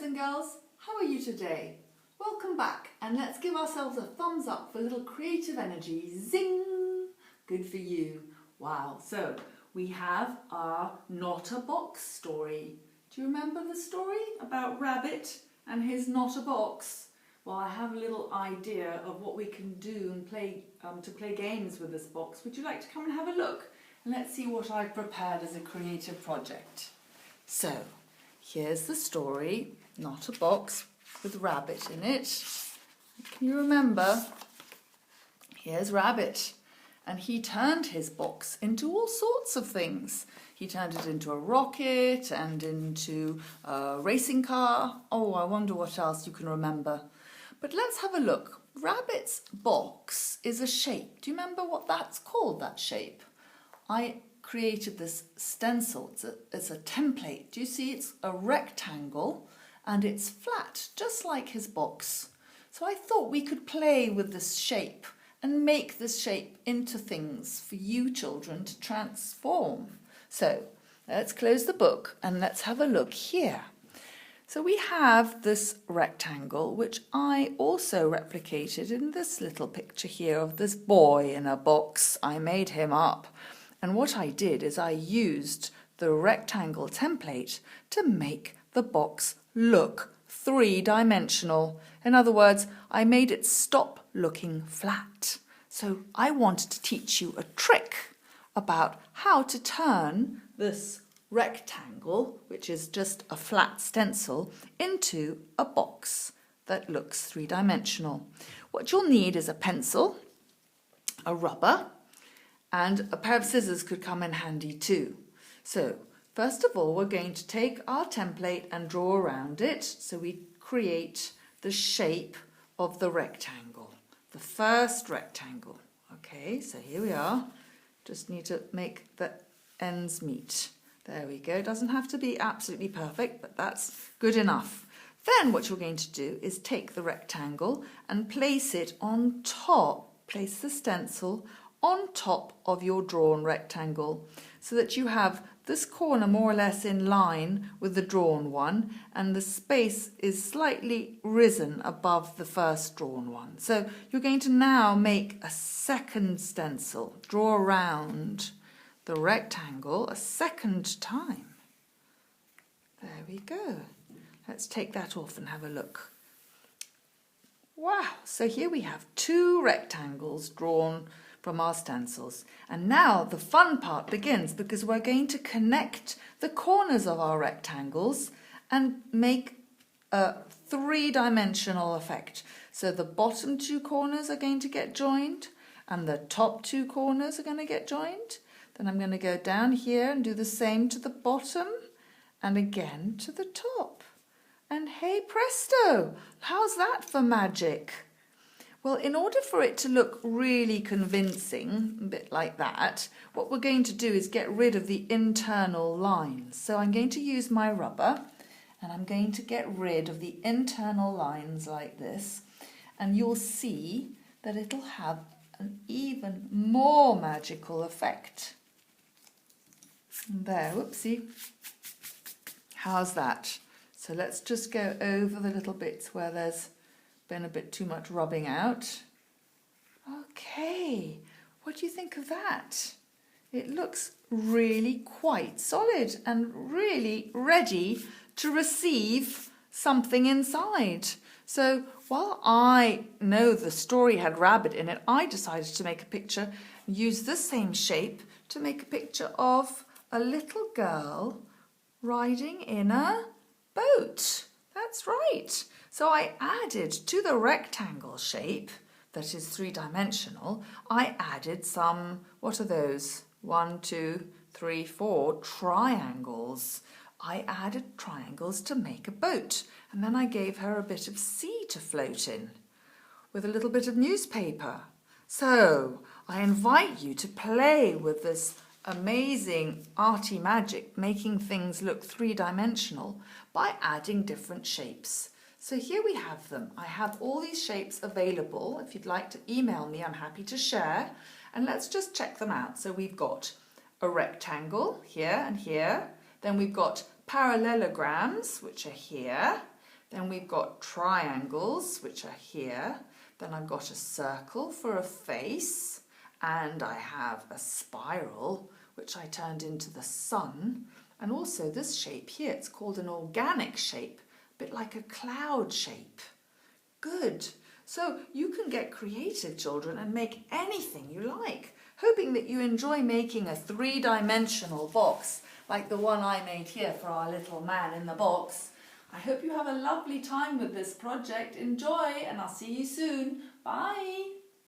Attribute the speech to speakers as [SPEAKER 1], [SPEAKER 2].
[SPEAKER 1] and girls, how are you today? Welcome back, and let's give ourselves a thumbs up for a little creative energy. Zing! Good for you. Wow, so we have our Not a Box story. Do you remember the story about Rabbit and his Not a Box? Well, I have a little idea of what we can do and play to play games with this box. Would you like to come and have a look? And let's see what I've prepared as a creative project. So, here's the story, Not a Box with Rabbit in it. Can you remember? Here's Rabbit, and he turned his box into all sorts of things. He turned it into a rocket and into a racing car. Oh, I wonder what else you can remember. But let's have a look. Rabbit's box is a shape. Do you remember what that's called, that shape? I created this stencil. It's a template. Do you see? It's a rectangle and it's flat, just like his box. So I thought we could play with this shape and make this shape into things for you children to transform. So let's close the book and let's have a look here. So we have this rectangle, which I also replicated in this little picture here of this boy in a box. I made him up. And what I did is I used the rectangle template to make the box look three-dimensional. In other words, I made it stop looking flat. So I wanted to teach you a trick about how to turn this rectangle, which is just a flat stencil, into a box that looks three-dimensional. What you'll need is a pencil, a rubber, and a pair of scissors could come in handy too. So first of all, we're going to take our template and draw around it so we create the shape of the rectangle, the first rectangle. Okay, so here we are. Just need to make the ends meet. There we go. Doesn't have to be absolutely perfect, but that's good enough. Then what you're going to do is take the rectangle and place it on top. Place the stencil on top of your drawn rectangle so that you have this corner more or less in line with the drawn one and the space is slightly risen above the first drawn one. So you're going to now make a second stencil, draw around the rectangle a second time. There we go. Let's take that off and have a look. Wow, so here we have two rectangles drawn from our stencils. And now the fun part begins because we're going to connect the corners of our rectangles and make a three-dimensional effect. So the bottom two corners are going to get joined and the top two corners are going to get joined. Then I'm going to go down here and do the same to the bottom and again to the top. And hey presto, how's that for magic? Well, in order for it to look really convincing, a bit like that, what we're going to do is get rid of the internal lines. So I'm going to use my rubber and I'm going to get rid of the internal lines like this. And you'll see that it'll have an even more magical effect. There, whoopsie. How's that? So let's just go over the little bits where there's been a bit too much rubbing out. Okay, what do you think of that? It looks really quite solid and really ready to receive something inside. So while I know the story had rabbit in it, I decided to make a picture, use the same shape to make a picture of a little girl riding in a boat. That's right. So I added to the rectangle shape that is three-dimensional, I added some, what are those? 1, 2, 3, 4 triangles. I added triangles to make a boat, and then I gave her a bit of sea to float in with a little bit of newspaper. So I invite you to play with this amazing arty magic, making things look three-dimensional by adding different shapes. So here we have them. I have all these shapes available. If you'd like to email me, I'm happy to share. And let's just check them out. So we've got a rectangle here and here. Then we've got parallelograms, which are here. Then we've got triangles, which are here. Then I've got a circle for a face. And I have a spiral, which I turned into the sun. And also this shape here, it's called an organic shape, a bit like a cloud shape. Good. So you can get creative, children, and make anything you like. Hoping that you enjoy making a three-dimensional box like the one I made here for our little man in the box. I hope you have a lovely time with this project. Enjoy, and I'll see you soon. Bye.